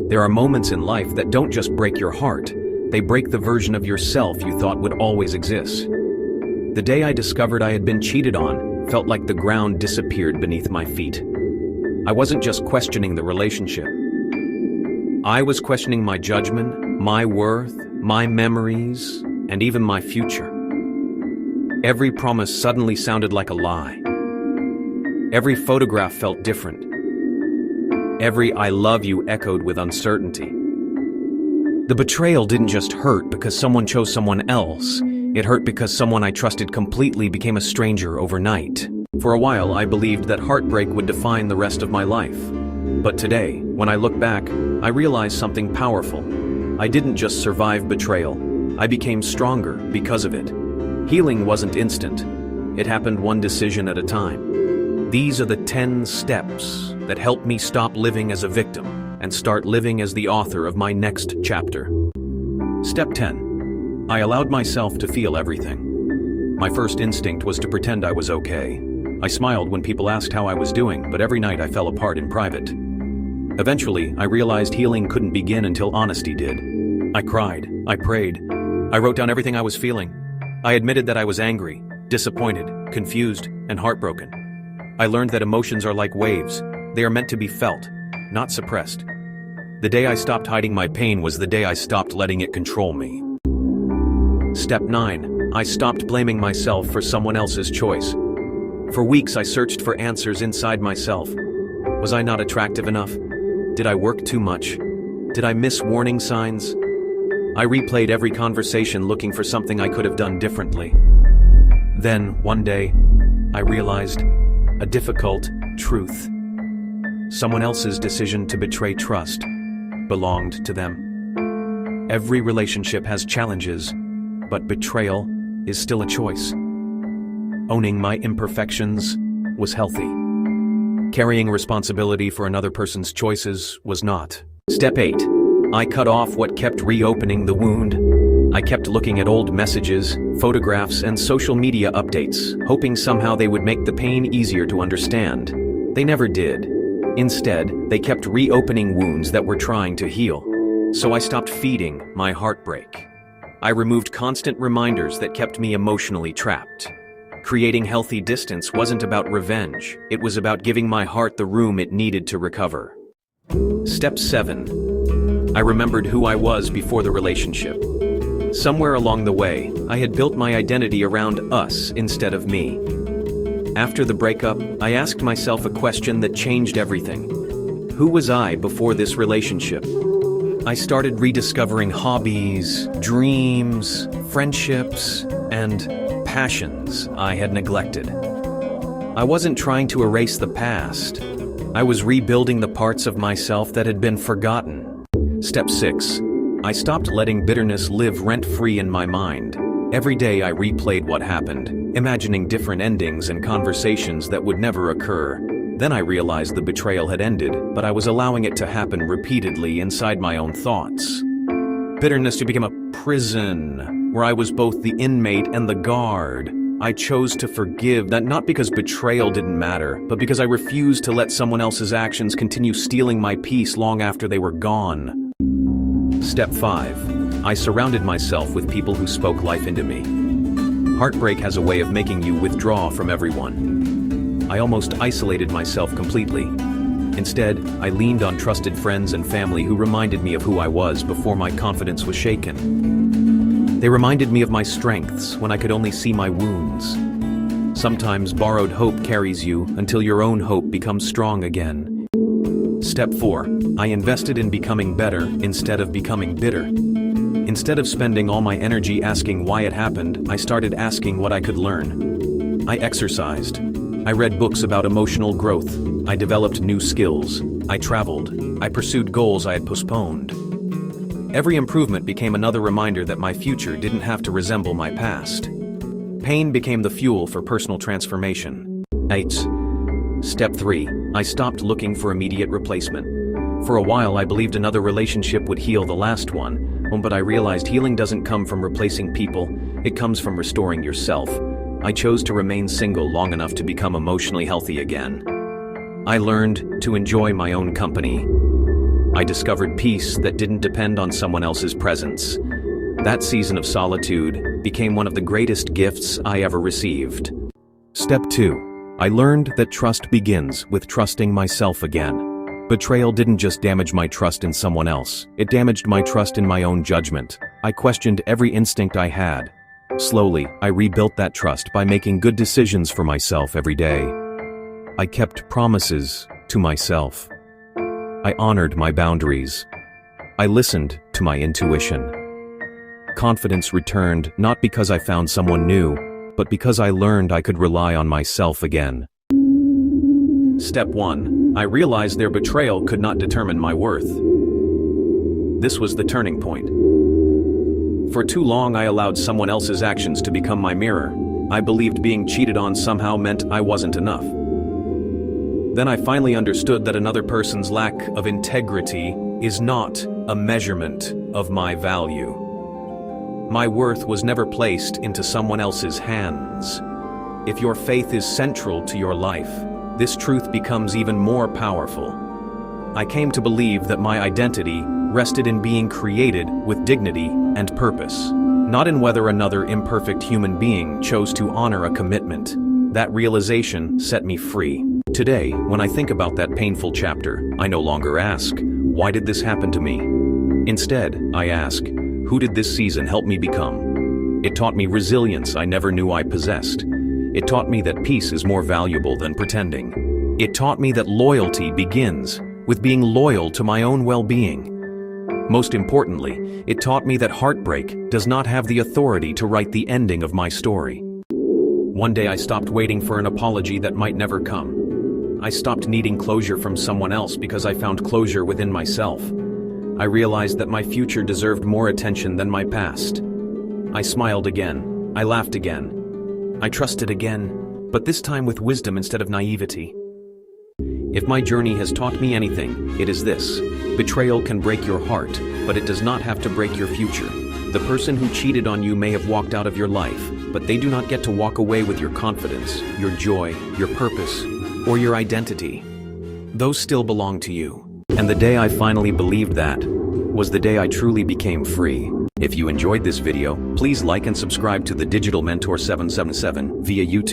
There are moments in life that don't just break your heart, they break the version of yourself you thought would always exist. The day I discovered I had been cheated on felt like the ground disappeared beneath my feet. I wasn't just questioning the relationship. I was questioning my judgment, my worth, my memories, and even my future. Every promise suddenly sounded like a lie. Every photograph felt different. Every "I love you" echoed with uncertainty. The betrayal didn't just hurt because someone chose someone else. It hurt because someone I trusted completely became a stranger overnight. For a while, I believed that heartbreak would define the rest of my life. But today, when I look back, I realize something powerful. I didn't just survive betrayal. I became stronger because of it. Healing wasn't instant. It happened one decision at a time. These are the 10 steps that helped me stop living as a victim and start living as the author of my next chapter. Step 10. I allowed myself to feel everything. My first instinct was to pretend I was okay. I smiled when people asked how I was doing, but every night I fell apart in private. Eventually, I realized healing couldn't begin until honesty did. I cried, I prayed, I wrote down everything I was feeling. I admitted that I was angry, disappointed, confused, and heartbroken. I learned that emotions are like waves. They are meant to be felt, not suppressed. The day I stopped hiding my pain was the day I stopped letting it control me. Step 9. I stopped blaming myself for someone else's choice. For weeks I searched for answers inside myself. Was I not attractive enough? Did I work too much? Did I miss warning signs? I replayed every conversation looking for something I could have done differently. Then, one day, I realized a difficult truth. Someone else's decision to betray trust belonged to them. Every relationship has challenges, but betrayal is still a choice. Owning my imperfections was healthy. Carrying responsibility for another person's choices was not. Step 8. I cut off what kept reopening the wound. I kept looking at old messages, photographs, and social media updates, hoping somehow they would make the pain easier to understand. They never did. Instead, they kept reopening wounds that were trying to heal. So I stopped feeding my heartbreak. I removed constant reminders that kept me emotionally trapped. Creating healthy distance wasn't about revenge. It was about giving my heart the room it needed to recover. Step 7. I remembered who I was before the relationship. Somewhere along the way, I had built my identity around us instead of me. After the breakup, I asked myself a question that changed everything. Who was I before this relationship? I started rediscovering hobbies, dreams, friendships, and passions I had neglected. I wasn't trying to erase the past. I was rebuilding the parts of myself that had been forgotten. Step 6. I stopped letting bitterness live rent-free in my mind. Every day I replayed what happened, imagining different endings and conversations that would never occur. Then I realized the betrayal had ended, but I was allowing it to happen repeatedly inside my own thoughts. Bitterness became a prison, where I was both the inmate and the guard. I chose to forgive, that not because betrayal didn't matter, but because I refused to let someone else's actions continue stealing my peace long after they were gone. Step 5. I surrounded myself with people who spoke life into me. Heartbreak has a way of making you withdraw from everyone. I almost isolated myself completely. Instead, I leaned on trusted friends and family who reminded me of who I was before my confidence was shaken. They reminded me of my strengths when I could only see my wounds. Sometimes borrowed hope carries you until your own hope becomes strong again. Step 4. I invested in becoming better instead of becoming bitter. Instead of spending all my energy asking why it happened, I started asking what I could learn. I exercised. I read books about emotional growth. I developed new skills. I traveled. I pursued goals I had postponed. Every improvement became another reminder that my future didn't have to resemble my past. Pain became the fuel for personal transformation. 8. Step 3. I stopped looking for immediate replacement. For a while, I believed another relationship would heal the last one, but I realized healing doesn't come from replacing people. It comes from restoring yourself. I chose to remain single long enough to become emotionally healthy again. I learned to enjoy my own company. I discovered peace that didn't depend on someone else's presence. That season of solitude became one of the greatest gifts I ever received. Step 2. I learned that trust begins with trusting myself again. Betrayal didn't just damage my trust in someone else, it damaged my trust in my own judgment. I questioned every instinct I had. Slowly, I rebuilt that trust by making good decisions for myself every day. I kept promises to myself. I honored my boundaries. I listened to my intuition. Confidence returned not because I found someone new, but because I learned I could rely on myself again. Step 1. I realized their betrayal could not determine my worth. This was the turning point. For too long I allowed someone else's actions to become my mirror. I believed being cheated on somehow meant I wasn't enough. Then I finally understood that another person's lack of integrity is not a measurement of my value. My worth was never placed into someone else's hands. If your faith is central to your life, this truth becomes even more powerful. I came to believe that my identity rested in being created with dignity and purpose, not in whether another imperfect human being chose to honor a commitment. That realization set me free. Today, when I think about that painful chapter, I no longer ask, why did this happen to me? Instead, I ask, who did this season help me become? It taught me resilience I never knew I possessed. It taught me that peace is more valuable than pretending. It taught me that loyalty begins with being loyal to my own well-being. Most importantly, it taught me that heartbreak does not have the authority to write the ending of my story. One day I stopped waiting for an apology that might never come. I stopped needing closure from someone else because I found closure within myself. I realized that my future deserved more attention than my past. I smiled again. I laughed again. I trusted again, but this time with wisdom instead of naivety. If my journey has taught me anything, it is this. Betrayal can break your heart, but it does not have to break your future. The person who cheated on you may have walked out of your life, but they do not get to walk away with your confidence, your joy, your purpose, or your identity. Those still belong to you. And the day I finally believed that was the day I truly became free. If you enjoyed this video, please like and subscribe to the Digital Mentor 777 via YouTube.